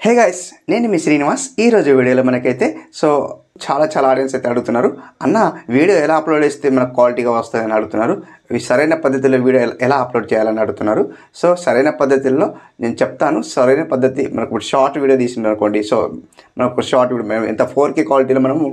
Hey guys, నేను మీ శ్రీనివాస్. ఈరోజు వీడియోలో మనకైతే చాలా ఆడియన్స్ అయితే అడుగుతున్నారు, అన్న వీడియో ఎలా అప్లోడ్ చేస్తే మనకు క్వాలిటీగా వస్తుందని అడుగుతున్నారు. సరైన పద్ధతిలో వీడియో ఎలా అప్లోడ్ చేయాలని అడుగుతున్నారు. సరైన పద్ధతిలో నేను చెప్తాను. సరైన పద్ధతి మనకు షార్ట్ వీడియో తీసింది అనుకోండి. మనకు షార్ట్ వీడియో మేము ఎంత 4K క్వాలిటీలో మనము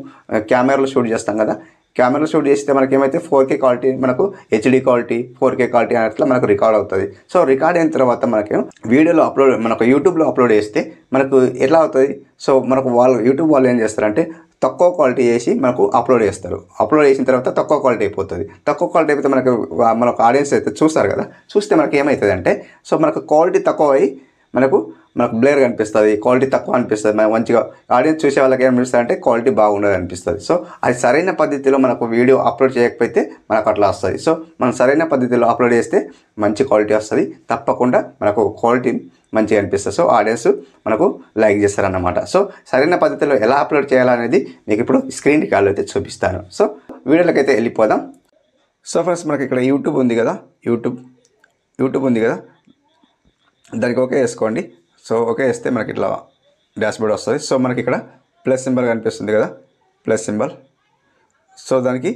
కెమెరాలో షూట్ చేస్తాం కదా. కెమెరాలో షూట్ చేస్తే మనకి ఏమైతే 4K క్వాలిటీ, మనకు హెచ్డి క్వాలిటీ, 4K క్వాలిటీ అట్లా మనకు రికార్డ్ అవుతుంది. రికార్డ్ అయిన తర్వాత మనకి వీడియోలో మనకు యూట్యూబ్లో అప్లోడ్ చేస్తే మనకు ఎట్లా అవుతుంది. మనకు యూట్యూబ్ వాళ్ళు ఏం చేస్తారంటే తక్కువ క్వాలిటీ చేసి మనకు అప్లోడ్ చేస్తారు. అప్లోడ్ చేసిన తర్వాత తక్కువ క్వాలిటీ అయిపోతుంది. తక్కువ క్వాలిటీ అయిపోతే మనకు ఆడియన్స్ అయితే చూస్తారు కదా. చూస్తే మనకి ఏమవుతుంది అంటే మనకు క్వాలిటీ తక్కువ అయ్యి మనకు బ్లేర్గా అనిపిస్తుంది, క్వాలిటీ తక్కువ అనిపిస్తుంది. మనకు మంచిగా ఆడియన్స్ చూసే వాళ్ళకి ఏమనిపిస్తుంది అంటే క్వాలిటీ బాగుండదు అనిపిస్తుంది. అది సరైన పద్ధతిలో మనకు వీడియో అప్లోడ్ చేయకపోతే మనకు అట్లా వస్తుంది. మనం సరైన పద్ధతిలో అప్లోడ్ చేస్తే మంచి క్వాలిటీ వస్తుంది. తప్పకుండా మనకు క్వాలిటీ మంచిగా అనిపిస్తుంది. ఆడియన్స్ మనకు లైక్ చేస్తారన్నమాట. సరైన పద్ధతిలో ఎలా అప్లోడ్ చేయాలనేది మీకు ఇప్పుడు స్క్రీన్ రికార్డులో అయితే చూపిస్తాను. వీడియోలోకి అయితే వెళ్ళిపోదాం. ఫ్రెండ్స్, మనకి ఇక్కడ యూట్యూబ్ ఉంది కదా. యూట్యూబ్ ఉంది కదా, దానికి ఓకే వేసుకోండి. ఓకే వేస్తే మనకి ఇట్లా డాష్బోర్డ్ వస్తుంది. మనకి ఇక్కడ ప్లస్ సింబల్ కనిపిస్తుంది కదా, ప్లస్ సింబల్. దానికి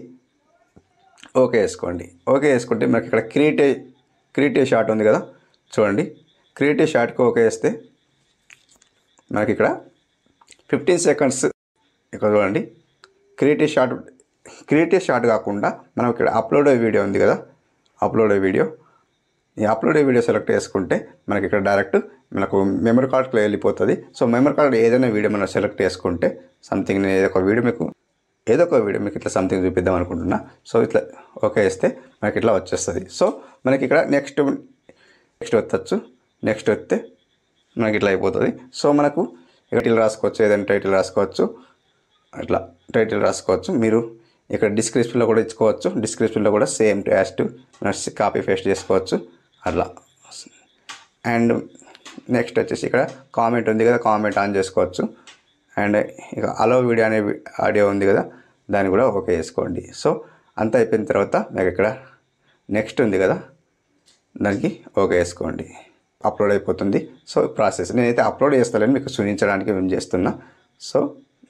ఓకే వేసుకోండి. ఓకే వేసుకుంటే మనకి ఇక్కడ క్రియేట్ ఏ షాట్ ఉంది కదా, చూడండి. క్రియేట్ ఏ షాట్కి ఓకే వేస్తే మనకి ఇక్కడ 15 సెకండ్స్ ఇక్కడ చూడండి. క్రియేట్ ఏ షాట్ కాకుండా మనం ఇక్కడ అప్లోడ్ అయ్యే వీడియో ఉంది కదా, అప్లోడ్ అయ్యే వీడియో. ఈ అప్లోడ్ అయ్యే వీడియో సెలెక్ట్ చేసుకుంటే మనకి ఇక్కడ డైరెక్ట్ మనకు మెమరీ కార్డ్కి వెళ్ళిపోతుంది. మెమరీ కార్డ్ ఏదైనా వీడియో మనం సెలెక్ట్ చేసుకుంటే సంథింగ్ నేను ఏదో ఒక వీడియో మీకు ఇట్లా సంథింగ్ చూపిద్దాం అనుకుంటున్నా. ఇట్లా ఓకే వేస్తే మనకి ఇట్లా వచ్చేస్తుంది. మనకి ఇక్కడ నెక్స్ట్ వచ్చచ్చు. నెక్స్ట్ వస్తే మనకి ఇట్లా అయిపోతుంది. మనకు టైటిల్ రాసుకోవచ్చు, ఏదైనా టైటిల్ రాసుకోవచ్చు. అట్లా టైటిల్ రాసుకోవచ్చు. మీరు ఇక్కడ డిస్క్రిప్షన్లో కూడా ఇచ్చుకోవచ్చు. డిస్క్రిప్షన్లో కూడా same as to copy paste చేసుకోవచ్చు అట్లా. అండ్ నెక్స్ట్ వచ్చేసి ఇక్కడ కామెంట్ ఉంది కదా, కామెంట్ ఆన్ చేసుకోవచ్చు. అండ్ ఇక అలో వీడియో అనే ఆడియో ఉంది కదా, దాన్ని కూడా ఓకే చేసుకోండి. అంతా అయిపోయిన తర్వాత మీకు ఇక్కడ నెక్స్ట్ ఉంది కదా, దానికి ఓకే వేసుకోండి. అప్లోడ్ అయిపోతుంది. ప్రాసెస్ నేనైతే అప్లోడ్ చేస్తానని మీకు చూపించడానికి ఏం చేస్తున్నా.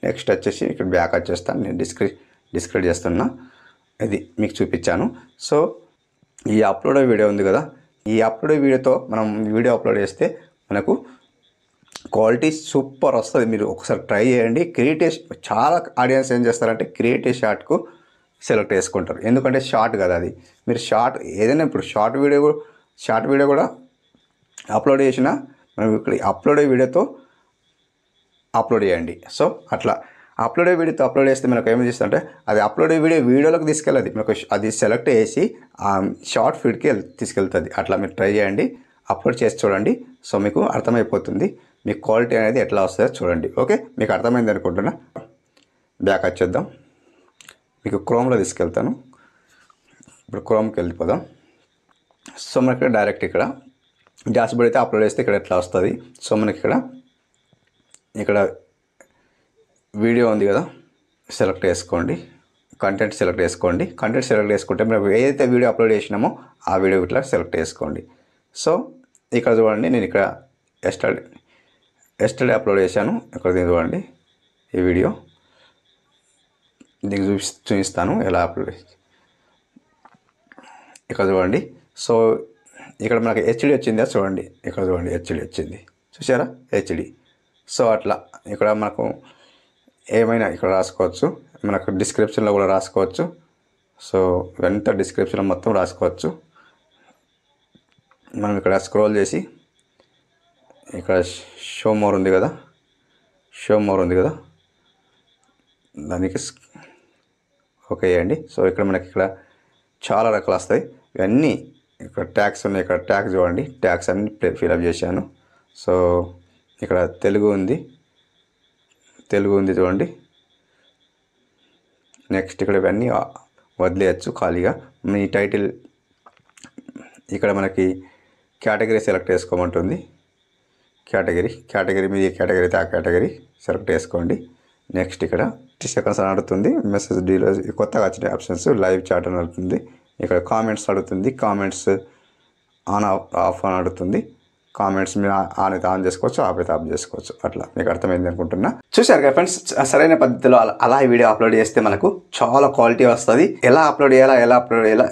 నెక్స్ట్ వచ్చేసి ఇక్కడ బ్యాక్ వచ్చేస్తాను. నేను డిస్క్రిప్ట్ చేస్తున్నా, ఇది మీకు చూపించాను. ఈ అప్లోడ్ వీడియో ఉంది కదా, ఈ అప్లోడ్ వీడియోతో మనం వీడియో అప్లోడ్ చేస్తే మనకు క్వాలిటీ సూపర్ వస్తుంది. మీరు ఒకసారి ట్రై చేయండి. చాలా ఆడియన్స్ ఏం చేస్తారంటే క్రియేట్ ఏ షాట్కు సెలెక్ట్ చేసుకుంటారు. ఎందుకంటే షార్ట్ కదా అది. మీరు ఏదైనా ఇప్పుడు షార్ట్ వీడియో కూడా అప్లోడ్ చేసినా మనం ఇక్కడ అప్లోడ్ వీడియోతో అప్లోడ్ చేయండి. అట్లా అప్లోడ్ వీడియోతో అప్లోడ్ చేస్తే మనకు ఏం చేస్తుందంటే అది అప్లోడ్ వీడియోలోకి తీసుకెళ్ళదు. మనకు అది సెలెక్ట్ చేసి ఆ షార్ట్ ఫీడ్కి తీసుకెళ్తుంది. అట్లా మీరు ట్రై చేయండి, అప్లోడ్ చేసి చూడండి. మీకు అర్థమైపోతుంది మీ క్వాలిటీ అనేది ఎట్లా వస్తుందో చూడండి. ఓకే, మీకు అర్థమైంది అనుకుంటున్నా. బ్యాక్ వచ్చేద్దాం. మీకు క్రోమ్లో తీసుకెళ్తాను. ఇప్పుడు క్రోమ్కి వెళ్ళిపోదాం. మనకి డైరెక్ట్ ఇక్కడ డాష్బోర్డ్ అయితే అప్లోడ్ చేస్తే ఇక్కడ ఎట్లా వస్తుంది. మనకి ఇక్కడ వీడియో ఉంది కదా, సెలెక్ట్ చేసుకోండి. కంటెంట్ సెలెక్ట్ చేసుకోండి. కంటెంట్ సెలెక్ట్ చేసుకుంటే మేము ఏదైతే వీడియో అప్లోడ్ చేసినామో ఆ వీడియో ఇట్లా సెలెక్ట్ చేసుకోండి. ఇక్కడ చూడండి, నేను ఇక్కడ ఎస్టర్డే అప్లోడ్ చేశాను. ఇక్కడ చూడండి ఈ వీడియో, దీనికి చూపిస్తాను ఎలా అప్లోడ్. ఇక్కడ చూడండి. ఇక్కడ మనకి హెచ్డి వచ్చిందా చూడండి. ఇక్కడ చూడండి హెచ్డి వచ్చింది, చూసారా హెచ్డి. అట్లా ఇక్కడ మనకు ఏమైనా ఇక్కడ రాసుకోవచ్చు. మనకు డిస్క్రిప్షన్లో కూడా రాసుకోవచ్చు. ఇవంతా డిస్క్రిప్షన్లో మొత్తం రాసుకోవచ్చు. మనం ఇక్కడ స్క్రోల్ చేసి ఇక్కడ షో మోర్ ఉంది కదా, దానికి ఓకే చేయండి. ఇక్కడ మనకి ఇక్కడ చాలా రకాలు వస్తాయి. ఇవన్నీ ఇక్కడ ట్యాగ్స్ ఉన్నాయి. ఇక్కడ ట్యాగ్స్ చూడండి, ట్యాగ్స్ అన్ని ఫిలప్ చేశాను. ఇక్కడ తెలుగు ఉంది చూడండి. నెక్స్ట్ ఇక్కడ ఇవన్నీ వదిలేయచ్చు ఖాళీగా. మీ టైటిల్ ఇక్కడ మనకి కేటగిరీ సెలెక్ట్ చేసుకోమంటుంది. కేటగిరీ మీద ఏ కేటగిరీ అయితే ఆ కేటగిరీ సెలెక్ట్ చేసుకోండి. నెక్స్ట్ ఇక్కడ 30 సెకండ్స్ అని అడుగుతుంది. మెసేజ్ డీలో కొత్తగా వచ్చిన ఆప్షన్స్ లైవ్ చాట్ అని అడుగుతుంది. ఇక్కడ కామెంట్స్ అడుగుతుంది. కామెంట్స్ ఆన్ ఆఫ్ అని అడుగుతుంది. కామెంట్స్ మీరు ఆన్ అయితే ఆన్ చేసుకోవచ్చు, ఆఫ్ అయితే ఆఫ్ చేసుకోవచ్చు. అట్లా మీకు అర్థమైంది అనుకుంటున్నా. చూశారు కదా ఫ్రెండ్స్, సరైన పద్ధతిలో అలా ఈ వీడియో అప్లోడ్ చేస్తే మనకు చాలా క్వాలిటీ వస్తుంది. ఎలా అప్లోడ్ చేయాలా,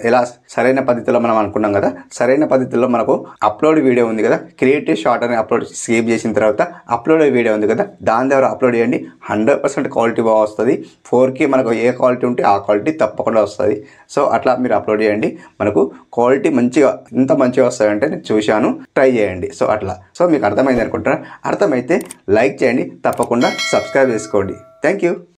ఎలా సరైన పద్ధతిలో మనం అనుకున్నాం కదా, సరైన పద్ధతిలో మనకు అప్లోడ్ వీడియో ఉంది కదా, క్రియేటివ్ షార్ట్ అని అప్లోడ్ సేవ్ చేసిన తర్వాత అప్లోడ్ వీడియో ఉంది కదా, దాని ద్వారా అప్లోడ్ చేయండి. 100% క్వాలిటీ బాగా వస్తుంది. 4K మనకు ఏ క్వాలిటీ ఉంటే ఆ క్వాలిటీ తప్పకుండా వస్తుంది. సో అట్లా మీరు అప్లోడ్ చేయండి. మనకు క్వాలిటీ మంచిగా ఇంత మంచిగా వస్తాయంటే నేను చూశాను, ట్రై చేయండి. సో అట్లా. సో మీకు అర్థమైంది అనుకుంటున్నా. అర్థమైతే లైక్ చేయండి, తప్పకుండా సబ్స్క్రైబ్ చేసుకోండి. Thank you.